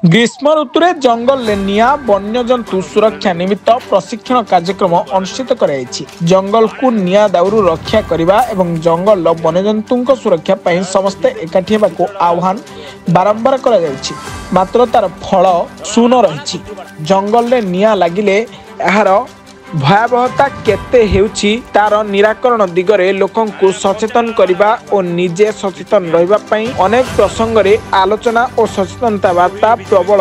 ग्रीष्म ऋतु में जंगल में निया वन्यजंतु सुरक्षा निमित्त प्रशिक्षण कार्यक्रम अनुष्ठित कराई। जंगल को निया दाउरू रक्षा करने एवं जंगल वन्यजंतु सुरक्षा पर समस्ते एकाठी होगा आह्वान बारंबार करा जायछि। मात्र तार फल शून रही। जंगल में निया लगिले यार भयावहता केते हेउछि तार निराकरण दिगरे लोकंकु सचेतन करिबा और निजे सचेतन रहिबा पई अनेक प्रसंग रे आलोचना और सचेतनता वार्ता प्रबल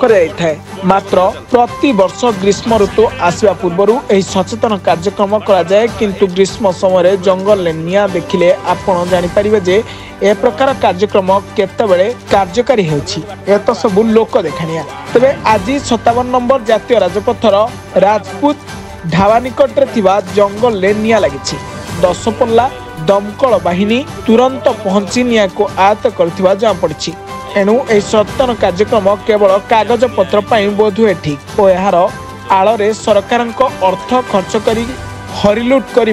कराइथाय। मात्र प्रति वर्ष ग्रीष्म ऋतु आसवा पूर्व एही सचेतन कार्यक्रम करा जाए, किंतु ग्रीष्म समय जंगल में निया देखिले आपण जानि परिबे जे ए प्रकार कार्यक्रम केतेबेले कार्यकारी हेउछि। ए तो सब लोक देखानिया। तबे आज 57 नंबर जातीय राजपथर राजपूत ढाबा निकट जंगल में निया लगी। दशपल्ला दमकल बाहिनी तुरंत पहुंची निया को आयत्त करथिबा जଣାपड़ी। एणु यह सचेतन कार्यक्रम केवल कागज पत्र बोध हुए ठीक और यार आड़ सरकार अर्थ खर्च कर हरिलुट करने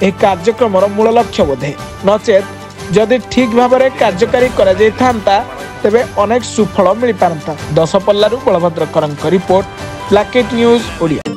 यह कार्यक्रम मूल लक्ष्य बोधे। नचेत जदि ठीक भाव में कार्यकारी करा तेबे अनेक सुफल मिल पारंता। दशपल्लारू बलभद्र करंक रिपोर्ट, ब्लैकेट न्यूज ओडिया।